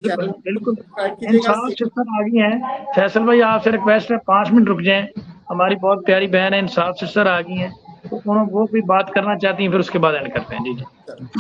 بالکل انصاف سسٹر آ گئی ہیں. فیصل بھائی آپ سے ریکویسٹ ہے 5 منٹ رک جائیں. ہماری بہت پیاری بہن ہے انصاف سسٹر آ گئی ہیں, تو وہ کوئی بات کرنا چاہتی ہیں, پھر اس کے بعد اینڈ کرتے ہیں. جی جی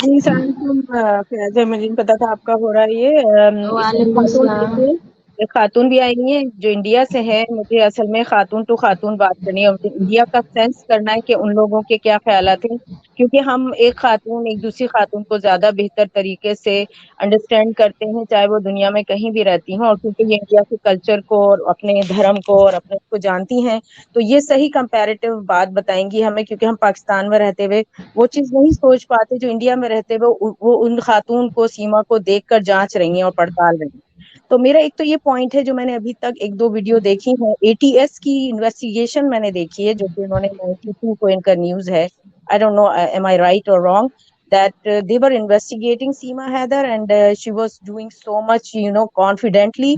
السلام علیکم فیاض, مجھے نہیں پتا تھا آپ کا ہو رہا ہے یہ. اس میں وعلیکم خاتون السلام. ایک خاتون بھی آئی ہیں جو انڈیا سے ہے. مجھے اصل میں خاتون ٹو خاتون بات کرنی ہے, مجھے انڈیا کا سینس کرنا ہے کہ ان لوگوں کے کیا خیالات ہیں, کیونکہ ہم ایک خاتون ایک دوسری خاتون کو زیادہ بہتر طریقے سے انڈرسٹینڈ کرتے ہیں, چاہے وہ دنیا میں کہیں بھی رہتی ہوں, اور کیونکہ یہ انڈیا کے کلچر کو اور اپنے دھرم کو اور اپنے کو جانتی ہیں, تو یہ صحیح کمپیریٹیو بات بتائیں گی ہمیں, کیونکہ ہم پاکستان میں رہتے ہوئے وہ چیز نہیں سوچ پاتے جو انڈیا میں رہتے ہوئے وہ ان خاتون کو, سیما کو دیکھ کر جانچ رہی ہیں اور پڑتال رہی ہیں. تو میرا ایک تو یہ پوائنٹ ہے جو میں نے ابھی تک 1-2 ویڈیو دیکھی ہیں, اے ٹی ایس کی انویسٹیگیشن میں نے دیکھی ہے, جو کہ انہوں نے 92 کو ان کا نیوز ہے. I don't know, am I right or wrong, that they were investigating Seema Haider, and she was doing so much, confidently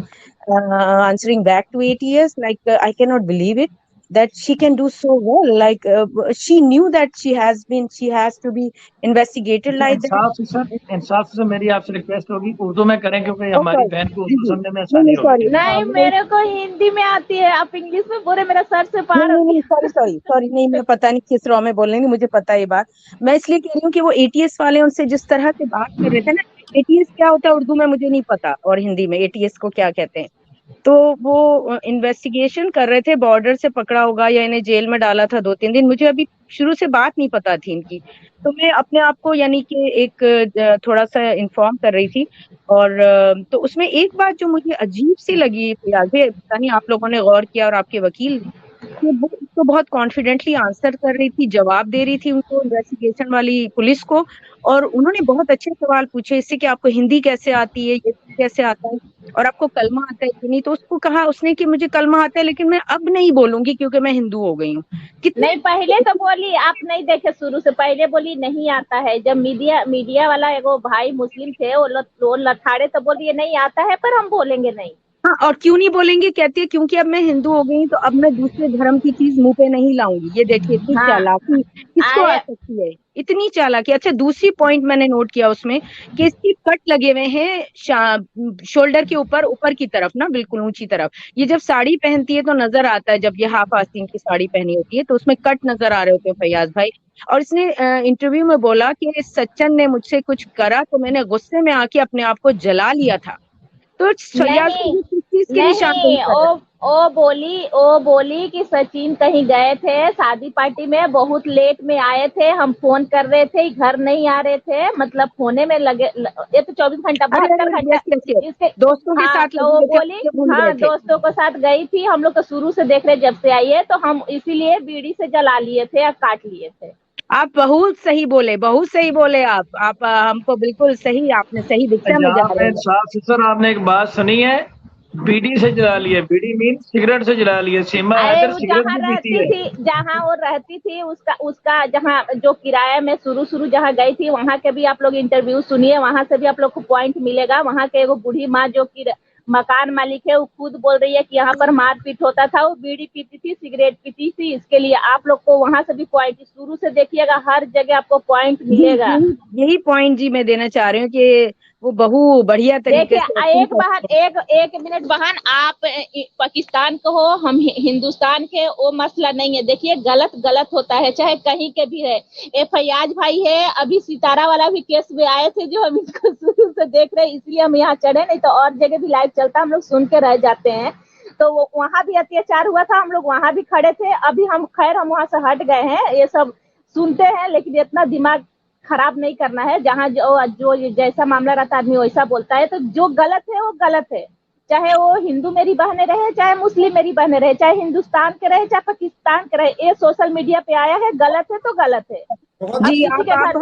answering back to ATS. Like, I cannot believe it that she can do so well. Like, she knew that she has to be investigated like that. انصاف سے میری آپ سے request ہوگی اردو میں کریں, کیونکہ Oh, ہماری sorry. بہن کو جی اردو جی سمجھنے میں نہیں آسانی نہیں ہوگی. سوری, نہیں میرے کو ہندی میں آتی ہے, آپ انگلش میں بولے میرا سر سے پار نہیں ہو نہیں گیا. سوری نہیں, میں پتہ نہیں کس رو میں بولنے, نہیں مجھے پتا یہ بات. میں اس لیے کہہ رہی ہوں کہ وہ اے ٹی ایس والے ان سے جس طرح سے بات کر رہے تھے نا, اے ٹی ایس کیا ہوتا ہے اردو میں مجھے نہیں پتا, اور ہندی میں اے ٹی ایس کو کیا کہتے ہیں. تو وہ انویسٹیگیشن کر رہے تھے, بارڈر سے پکڑا ہوگا یا انہیں جیل میں ڈالا تھا 2-3 دن, مجھے ابھی شروع سے بات نہیں پتا تھی ان کی. تو میں اپنے آپ کو یعنی کہ ایک تھوڑا سا انفارم کر رہی تھی, اور تو اس میں ایک بات جو مجھے عجیب سی لگی, پتہ نہیں آپ لوگوں نے غور کیا اور آپ کے وکیل نے, کہ وہ اس کو بہت کانفیڈنٹلی آنسر کر رہی تھی, جواب دے رہی تھی ان کو, انویسٹیگیشن والی پولیس کو, اور انہوں نے بہت اچھے سوال پوچھے, اس سے کہ آپ کو ہندی کیسے آتی ہے, یہ کیسے آتا ہے, اور آپ کو کلمہ آتا ہے کہ نہیں. تو اس کو کہا اس نے کہ مجھے کلمہ آتا ہے, لیکن میں اب نہیں بولوں گی کیونکہ میں ہندو ہو گئی ہوں. نہیں پہلے تو کتنے بولی, آپ نہیں دیکھے شروع سے, پہلے بولی نہیں آتا ہے. جب میڈیا والا وہ بھائی مسلم تھے وہ لتھاڑے تو بولی یہ نہیں آتا ہے, پر ہم بولیں گے نہیں. ہاں, اور کیوں نہیں بولیں گے, کہتی ہے کیونکہ اب میں ہندو ہو گئی ہوں تو اب میں دوسرے دھرم کی چیز منہ پہ نہیں لاؤں گی. یہ دیکھیے اتنی ہاں چالاکی کس کو آ آئے سکتی ہے, اتنی چالاکی. اچھا دوسری پوائنٹ میں نے نوٹ کیا اس میں کہ اس کی کٹ لگے ہوئے ہیں شولڈر کے اوپر کی طرف نا, بالکل اونچی طرف. یہ جب ساڑی پہنتی ہے تو نظر آتا ہے, جب یہ ہاف آستین کی ساڑی پہنی ہوتی ہے تو اس میں کٹ نظر آ رہے ہوتے ہیں فیاض بھائی. اور اس نے انٹرویو میں بولا کہ سچن نے مجھ سے کچھ کرا تو میں نے غصے میں آ کے اپنے آپ کو جلا لیا تھا. تو فیاض نہیں بھائی یہ کس چیز کی نشاندہی نہیں کر رہا ہے؟ او بولی کہ سچن کہیں گئے تھے شادی پارٹی میں, بہت لیٹ میں آئے تھے, ہم فون کر رہے تھے, گھر نہیں آ رہے تھے, مطلب ہونے میں لگے یہ تو 24 گھنٹہ ارے 72 ارے گھنٹہ یس یس یس, اس کے. دوستوں کے ہاں ساتھ تو لگے وہ ہوئے تھے, بولی, مجھے بھول ہاں گئے تھے. دوستوں کے ساتھ گئی تھی, ہم لوگ تو شروع سے دیکھ رہے جب سے آئی ہے, تو ہم اسی لیے بیڑی سے جلا لیے تھے یا کاٹ لیے تھے. آپ بہت صحیح بولے آپ ہم کو بالکل صحیح, آپ نے صحیح دشا میں جا یہاں رہے پہ ہیں. انصاف سسٹر آپ نے ایک بات سنی ہے, بیڑی سے جلا لیے, بیڑی مین سگریٹ سے جلا لیے. سیما ارے حیدر وہ سگریٹ جہاں بھی پیتی رہتی ہے. تھی, جہاں وہ رہتی تھی اس کا جہاں جو کرایہ میں شروع جہاں گئی تھی, وہاں کے بھی آپ لوگ انٹرویو سنیے, وہاں سے بھی آپ لوگ کو پوائنٹ ملے گا. وہاں کے وہ بوڑھی ماں جو مکان مالک ہے, وہ خود بول رہی ہے کہ یہاں پر مار پیٹ ہوتا تھا, وہ بیڑی پیتی تھی, سگریٹ پیتی تھی. اس کے لیے آپ لوگ کو وہاں سے بھی پوائنٹ شروع سے دیکھیے گا, ہر جگہ آپ کو پوائنٹ جی ملے گا. یہی پوائنٹ جی میں دینا چاہ رہی ہوں کہ وہ بہو بڑھیا طریقے دیکھیے سے acting ایک بہن, کرتی ایک منٹ بہن, آپ پاکستان کو ہو, ہم ہندوستان کے, وہ مسئلہ نہیں ہے. دیکھیے غلط ہوتا ہے, چاہے کہیں کے بھی ہے. فیاض بھائی ہے, ابھی ستارہ والا بھی کیس میں آئے تھے, جو ہم اس کو شروع سے دیکھ رہے ہیں, اس لیے ہم یہاں چڑھے, نہیں تو اور جگہ بھی لائیو چلتا ہم لوگ سن کے رہ جاتے ہیں. تو وہاں بھی اتیاچار ہوا تھا, ہم لوگ وہاں بھی کھڑے تھے. ابھی ہم خیر ہم وہاں سے ہٹ گئے ہیں, یہ سب سنتے ہیں, لیکن اتنا دماغ خراب نہیں کرنا ہے. جہاں جو جیسا معاملہ رہتا ہے آدمی ویسا بولتا ہے. تو جو غلط ہے وہ غلط ہے, چاہے وہ ہندو میری بہنیں رہے, چاہے مسلم میری بہنیں رہے, چاہے ہندوستان کے رہے, چاہے پاکستان کے رہے. یہ سوشل میڈیا پہ آیا ہے, غلط ہے تو غلط ہے. جی. اب کسی کے آپ گھر,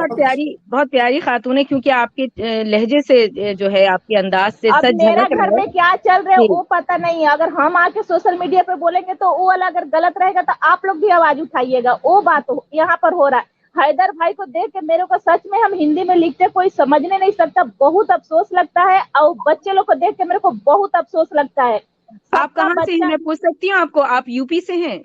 بہت پیاری خاتون ہے, کیونکہ آپ کے لہجے سے جو ہے, آپ کے انداز سے اب سچ میرا جھلک گھر رہا میں ہے. کیا چل رہا ہے جی وہ پتہ نہیں ہے. اگر ہم آ کے سوشل میڈیا پہ بولیں گے تو وہ والا اگر غلط رہے گا تو آپ لوگ بھی آواز اٹھائیے گا. وہ بات یہاں پر ہو رہا ہے. حیدر بھائی کو دیکھ کے میرے کو سچ میں, ہم ہندی میں لکھتے کوئی سمجھنے نہیں سکتا, بہت افسوس لگتا ہے. اور بچے لوگ کو دیکھ کے میرے کو بہت افسوس لگتا ہے. سب آپ کا کہاں سے ہیں, بچہ, میں پوچھ سکتی ہوں آپ کو, آپ یو پی سے ہیں؟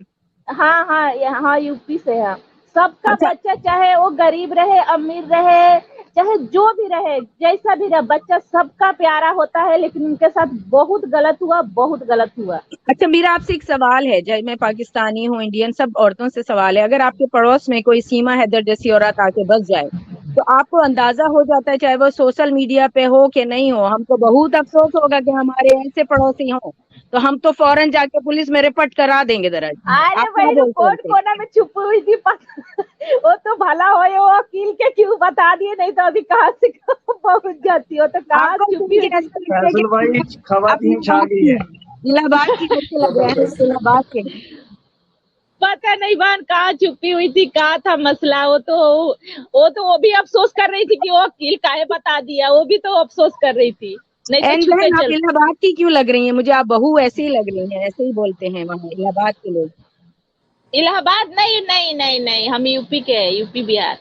ہاں یو پی سے ہے. سب کا اچھا بچہ چاہے وہ غریب رہے, امیر رہے, चाहे जो भी रहे, जैसा भी रहे, बच्चा सबका प्यारा होता है, लेकिन उनके साथ बहुत गलत हुआ, बहुत गलत हुआ। अच्छा मेरा आपसे एक सवाल है, जब मैं पाकिस्तानी हूँ, इंडियन, सब औरतों से सवाल है, अगर आपके पड़ोस में कोई सीमा हैदर जैसी औरत आके बस जाए तो आपको अंदाजा हो जाता है, चाहे वो सोशल मीडिया पे हो कि नहीं हो, हमको बहुत अफसोस होगा कि हमारे ऐसे पड़ोसी हों, तो हम तो फौरन जाके पुलिस में रिपोर्ट करा देंगे। जरा अरे आप क्या वही बोलते कोर्ट हैं? कोना में छुपी हुई थी वो तो भला हो, वो वकील के क्यों बता दिए, नहीं तो अभी कहाँ से कहाँ पहुंच जाती हो, तो कहाँ आपको छुपी हुई थी। फैसल भाई खवातीन छा गई है। इलाहाबाद की कैसे लग रहा है? इलाहाबाद के पता नहीं बहन कहाँ छुपी हुई थी, कहाँ था मसला। वो भी अफसोस कर रही थी कि वो वकील काहे बता दिया, वो भी तो अफसोस कर रही थी, नहीं तो छुपे बहन आप चल। इलाहाबाद की क्यों लग रही हैं? मुझे आप बहू ऐसे ही लग रही हैं, ऐसे ही बोलते हैं वहाँ इलाहाबाद के लोग। इलाहाबाद नहीं नहीं नहीं नहीं, हम यूपी के हैं, यूपी बिहार।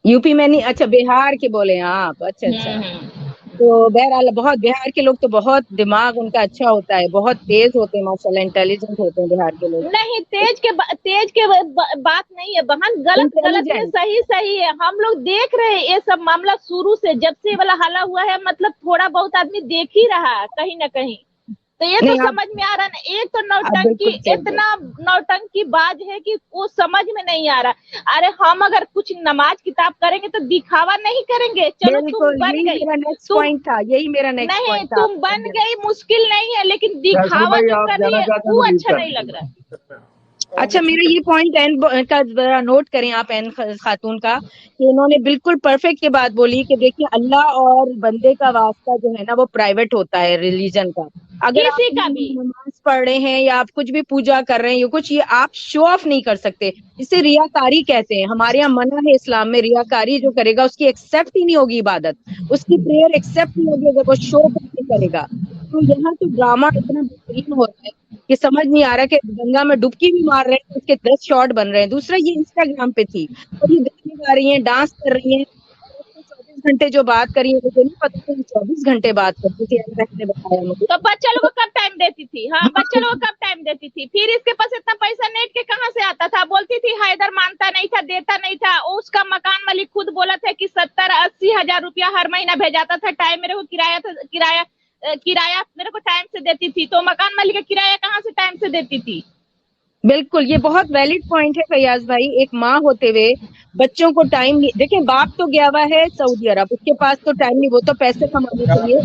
यूपी में नहीं? अच्छा बिहार के बोले हैं आप, अच्छा अच्छा। हम्म। तो बहरहाल बहुत, बिहार के लोग तो बहुत दिमाग उनका अच्छा होता है, बहुत तेज होते हैं माशाल्लाह, इंटेलिजेंट होते हैं बिहार के लोग। नहीं तेज के बात नहीं है बहन, गलत गलत है, इंटेलिजेंट। सही सही है। हम लोग देख रहे हैं ये सब मामला शुरू से, जब से ये वाला हल्ला हुआ है, मतलब थोड़ा बहुत आदमी देख ही रहा है कहीं ना कहीं, तो ये तो नहीं आप समझ में आ रहा है। एक तो नौटंकी, बिल्कुल सही इतना नौटंकी बाज है कि वो समझ में नहीं आ रहा। अरे हम अगर कुछ नमाज किताब करेंगे तो दिखावा नहीं करेंगे, चलो तुम बिल्कुल, बन यही गई, मेरा नेक्स्ट तुम पॉइंट था, यही मेरा नेक्स्ट नहीं, पॉइंट था। तुम बन गई मुश्किल नहीं है, लेकिन फैसल दिखावा भाई जो आप कर रही जाना है चाहते वो हैं तो अच्छा लीव नहीं कर लग रहा है। अच्छा मेरा ये पॉइंट एन का जरा नोट करें आप, एन खातून का, कि इन्होंने बिल्कुल परफेक्ट के बात बोली कि देखिए अल्लाह और बंदे का वास्ता जो है ना वो प्राइवेट होता है रिलीजन का। अगर आप किसी का भी नमाज पढ़ रहे हैं या आप कुछ भी पूजा कर रहे हैं या कुछ, ये आप शो ऑफ नहीं कर सकते, इसे रियाकारी कहते हैं। हमारे यहाँ मना है इस्लाम में, रियाकारी जो करेगा उसकी एक्सेप्ट ही नहीं होगी इबादत, उसकी प्रेयर एक्सेप्ट नहीं होगी अगर वो शो करके करेगा। तो यहाँ तो ड्रामा इतना बेहतरीन हो रहा है कि समझ नहीं आ रहा कि गंगा में डुबकी भी मार रहे हैं तो उसके 10 शॉट बन रहे हैं। दूसरा ये इंस्टाग्राम पे थी और ये गाने गा रही हैं, डांस कर रही हैं, और उसने 24 घंटे जो बात करी है मुझे नहीं पता कि 24 घंटे बात करती थी, ऐसा ने बताया मुझे। तो बच्चा लोग को कब टाइम देती थी? हाँ, बच्चा लोग को कब टाइम देती थी? फिर इसके पास इतना पैसा नेट के कहाँ से आता था? बोलती थी हैदर मानता नहीं था, देता नहीं था। उसका मकान मालिक खुद बोला था कि 70-80 हजार रुपया हर महीना भेजाता था, टाइम मेरे को किराया मेरे को टाइम से देती थी, तो मकान मालिक का किराया कहाँ से टाइम से देती थी? बिल्कुल, ये बहुत वैलिड पॉइंट है फैयाज भाई। एक माँ होते हुए बच्चों को टाइम नहीं, देखिए बाप तो गया हुआ है सऊदी अरब, उसके पास तो टाइम नहीं, वो तो पैसे कमाने के लिए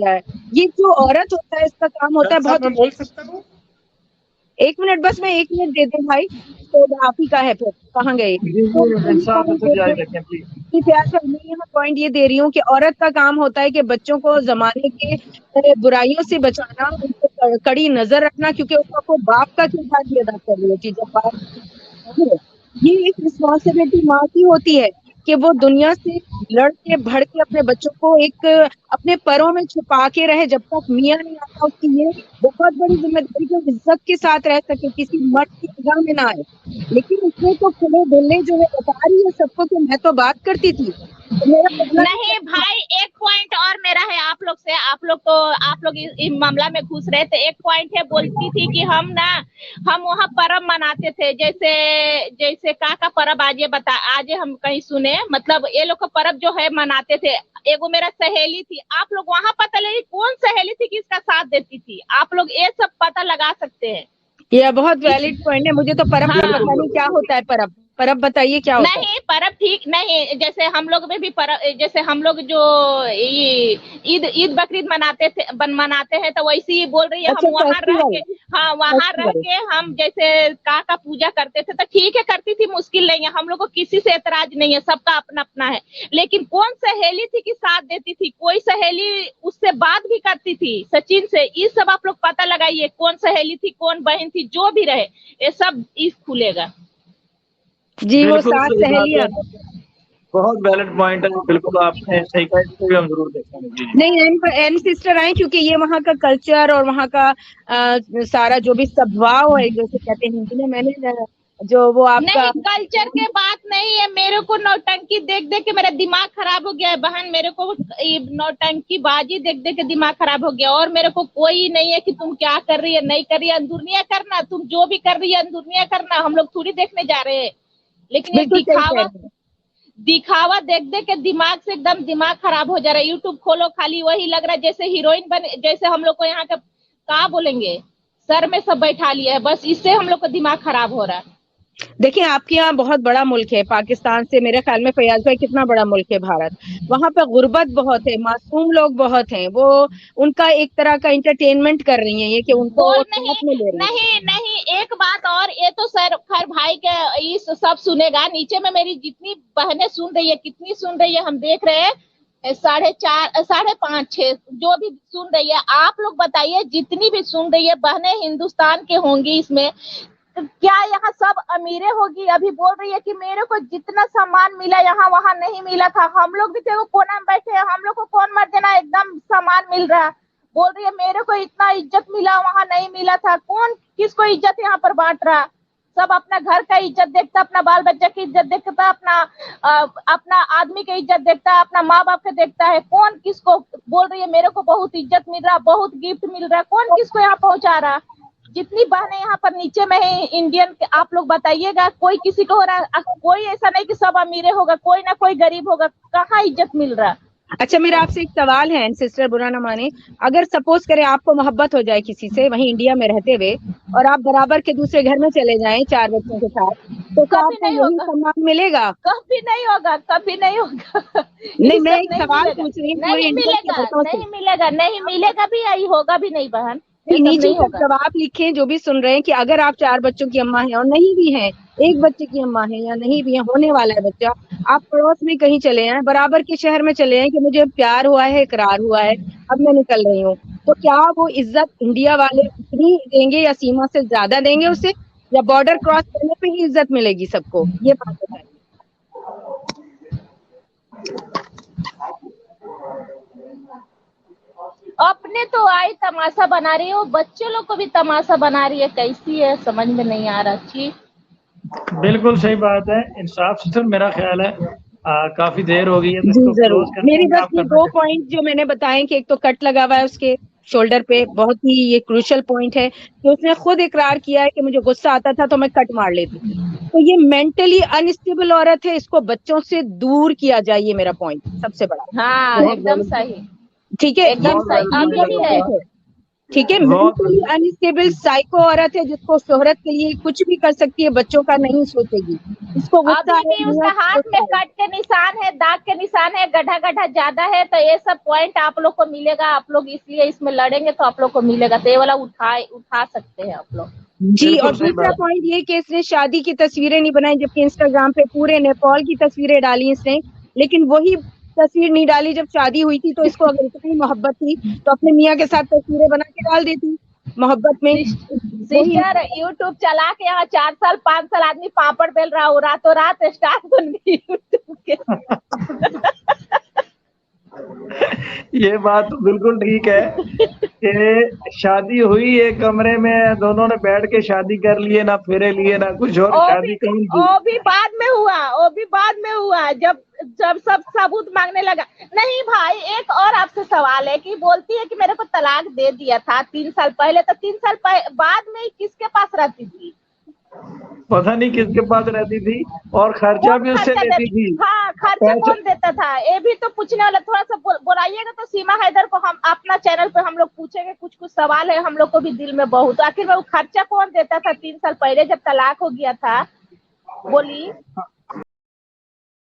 है। ये जो औरत होता है इसका काम होता है बहुत। बोल सकता हूँ 1 मिनट बस, मैं 1 मिनट दे दूं भाई, तो आप ही का है फिर कहाँ गए? प्यार से मैं यहाँ पॉइंट ये दे रही हूँ कि औरत का काम होता है कि बच्चों को जमाने के बुराइयों से बचाना, उन पर कड़ी नजर रखना, क्योंकि उसको बाप का किरदार भी अदा कर रही होती है। जब बाप, ये एक रिस्पॉन्सिबिलिटी माँ की होती है कि वो दुनिया से लड़ के भड़ के अपने बच्चों को एक अपने परों में छुपा के रहे जब तक मियाँ नहीं आता। उसकी ये बहुत बड़ी जिम्मेदारी कि इज्जत के साथ रह सके, किसी मर्द की निगाह में ना आए। लेकिन उसने तो खुले दिल जो है बता रही है सबको कि मैं तो बात करती थी, तो मेरा नहीं भाई, एक पॉइंट और मेरा है आप लोग से। आप लोग इस मामला में घुस रहे थे। एक पॉइंट है, बोलती थी कि हम वहाँ पर्व मनाते थे, जैसे का पर्व आज हम कहीं सुने, मतलब ये लोग का पर्व जो है मनाते थे। एगो मेरा सहेली थी, आप लोग वहाँ पता लगी कौन सहेली थी कि इसका साथ देती थी? आप लोग ये सब पता लगा सकते हैं। ये बहुत वैलिड पॉइंट है। मुझे तो पर्व पता नहीं क्या होता है। पर्व बताइए क्या होता है? नहीं, पर्व ठीक नहीं, जैसे हम लोग में भी पर्व, जैसे हम लोग जो ईद बकरीद मनाते हैं, तो वैसे ही बोल रही है। अच्छा, हम वहाँ रह के, हाँ वहाँ रह के हम जैसे का पूजा करते थे, तो ठीक है करती थी, मुश्किल नहीं है, हम लोग को किसी से एतराज नहीं है, सबका अपना अपना है। लेकिन कौन सहेली थी कि साथ देती थी? कोई सहेली उससे बात भी करती थी, सचिन से। ये सब आप लोग पता लगाइए, कौन सहेली थी, कौन बहन थी, जो भी रहे, ये सब इस खुलेगा जी। वो साथ सहेलियां, बहुत वैलिड पॉइंट है, बिल्कुल आपने सही कहा, इसको भी हम जरूर देखेंगे। नहीं एन सिस्टर आए, क्योंकि ये वहाँ का कल्चर और वहाँ का सारा जो भी सद्भाव है, जैसे कहते हैं हिंदी में, मैंने जो वो आपका नहीं, कल्चर के बात नहीं है। मेरे को नौटंकी देख देख के मेरा दिमाग खराब हो गया है बहन। मेरे को नौटंकी बाजी देख देख के दिमाग खराब हो गया। और मेरे को कोई नहीं है कि तुम क्या कर रही है, नहीं कर रही है, अंदुर्निया करना, तुम जो भी कर रही है अंदुर्निया करना, हम लोग थोड़ी देखने जा रहे हैं। लेकिन ये दिखावा देख देख के दिमाग से एकदम दिमाग खराब हो जा रहा है। यूट्यूब खोलो खाली वही लग रहा है जैसे हीरोइन बने, जैसे हम लोग को यहाँ का क्या बोलेंगे सर में सब बैठा लिया है, बस इससे हम लोग का दिमाग खराब हो रहा है। देखिए आपके यहाँ बहुत बड़ा मुल्क है, पाकिस्तान से मेरे ख्याल में फैयाज भाई कितना बड़ा मुल्क है भारत, वहाँ पे गुर्बत बहुत है, मासूम लोग बहुत हैं, वो उनका एक तरह का इंटरटेनमेंट कर रही हैं ये कि उनको बोल साथ में ले रही हैं। नहीं एक बात और, ये तो सर खैर भाई के इस सब सुनेगा, नीचे में मेरी जितनी बहनें सुन रही है, कितनी सुन रही है हम देख रहे हैं, 4.5 5.6 जो भी सुन रही है, आप लोग बताइए जितनी भी सुन रही है बहनें हिंदुस्तान के होंगी इसमें, क्या यहाँ सब अमीरे होगी? अभी बोल रही है कि मेरे को जितना सामान मिला यहाँ वहाँ नहीं मिला था, हम लोग भी देखो कोना में बैठे हैं, हम लोग को कौन मर देना, एकदम सामान मिल रहा। बोल रही है मेरे को इतना इज्जत मिला वहाँ नहीं मिला था, कौन किसको इज्जत यहाँ पर बांट रहा? सब अपना घर का इज्जत देखता, अपना बाल बच्चा की इज्जत देखता, अपना आदमी की इज्जत देखता है, अपना माँ बाप के देखता है, कौन किसको? बोल रही है मेरे को बहुत इज्जत मिल रहा, बहुत गिफ्ट मिल रहा है, कौन किसको यहाँ पहुंचा रहा? जितनी बहनें यहाँ पर नीचे में है इंडियन के, आप लोग बताइएगा, कोई किसी को हो रहा? कोई ऐसा नहीं कि सब अमीरे होगा, कोई ना कोई गरीब होगा, कहाँ इज्जत मिल रहा? अच्छा मेरा आपसे एक सवाल है सिस्टर, बुरा ना माने, अगर सपोज करें आपको मोहब्बत हो जाए किसी से वहीं इंडिया में रहते हुए और आप बराबर के दूसरे घर में चले जाएं 4 बच्चों के साथ, तो क्या आपको यही सम्मान मिलेगा? कभी नहीं होगा, कभी नहीं होगा। नहीं मैं एक सवाल पूछ रही हूँ, नहीं मिलेगा, नहीं मिलेगा भी, यही होगा भी नहीं बहन। नीचे जवाब लिखें जो भी सुन रहे हैं कि अगर आप 4 बच्चों की अम्मा हैं और नहीं भी हैं, एक बच्चे की अम्मा है या नहीं भी है, होने वाला है बच्चा, आप पड़ोस में कहीं चले जाएं, बराबर के शहर में चले जाएं कि मुझे प्यार हुआ है, इकरार हुआ है, अब मैं निकल रही हूँ, तो क्या वो इज्जत इंडिया वाले इतनी देंगे या सीमा से ज्यादा देंगे उसे, या बॉर्डर क्रॉस करने पे ही इज्जत मिलेगी सबको? ये बात बताइए। अपने तो आई तमाशा बना रही हो, बच्चे लोग को भी तमाशा बना रही है, कैसी है समझ में नहीं आ रहा चीज। बिल्कुल सही बात है, इंसाफ से तो मेरा ख्याल है काफी देर हो गई है, जी जरूर। मेरी बस ये 2 पॉइंट जो मैंने बताए कि एक तो कट लगा हुआ है उसके शोल्डर पे, बहुत ही ये क्रूशियल पॉइंट है कि उसने खुद इकरार किया है कि मुझे गुस्सा आता था तो मैं कट मार लेती थी, तो ये मेंटली अनस्टेबल औरत है, इसको बच्चों से दूर किया जाए, ये मेरा पॉइंट सबसे बड़ा। हाँ एकदम सही, ठीक है, एकदम सही, अभी भी है। ठीक है, मेंटली अनस्टेबल साइको औरत है जिसको शोहरत के लिए कुछ भी कर सकती है, बच्चों का नहीं सोचेगी, इसको गुस्सा अभी भी उसका हाथ में कट के निशान है, दाग के निशान है, गड्ढा गड्ढा ज्यादा है, तो ये सब पॉइंट आप लोग को मिलेगा, आप लोग इसलिए इसमें लड़ेंगे तो आप लोग को मिलेगा, तो ये वाला उठा सकते हैं आप लोग। जी, और दूसरा पॉइंट ये कि इसने शादी की तस्वीरें नहीं बनाई, जबकि इंस्टाग्राम पे पूरे नेपाल की तस्वीरें डाली इसने, लेकिन वही तस्वीर नहीं डाली जब शादी हुई थी, तो इसको अगर इतनी मोहब्बत थी तो अपने मियाँ के साथ तस्वीरें बना के डाल देती मोहब्बत में। सिस्टर यूट्यूब चला के यहाँ 4 साल 5 साल आदमी पापड़ बेल रहा हो, रातों रात स्टार बन गई यूट्यूब के। ये बात बिल्कुल ठीक है कि शादी हुई एक कमरे में, दोनों ने बैठ के शादी कर लिए, ना फेरे लिए ना कुछ, और शादी कौन की? वो भी बाद में हुआ, जब सब सबूत मांगने लगा। नहीं भाई, एक और आपसे सवाल है कि बोलती है कि मेरे को तलाक दे दिया था 3 साल पहले, तो 3 साल बाद में किसके पास रहती थी? पता नहीं किसके पास रहती थी, और खर्चा भी उससे लेती थी। हाँ, खर्चा कौन देता था, ये भी तो पूछने वाला। थोड़ा सा बुलाइएगा तो सीमा हैदर को, हम अपना चैनल पे हम लोग पूछेंगे, कुछ सवाल है हम लोग को भी दिल में बहुत, आखिर वो खर्चा कौन देता था 3 साल पहले जब तलाक हो गया था? बोली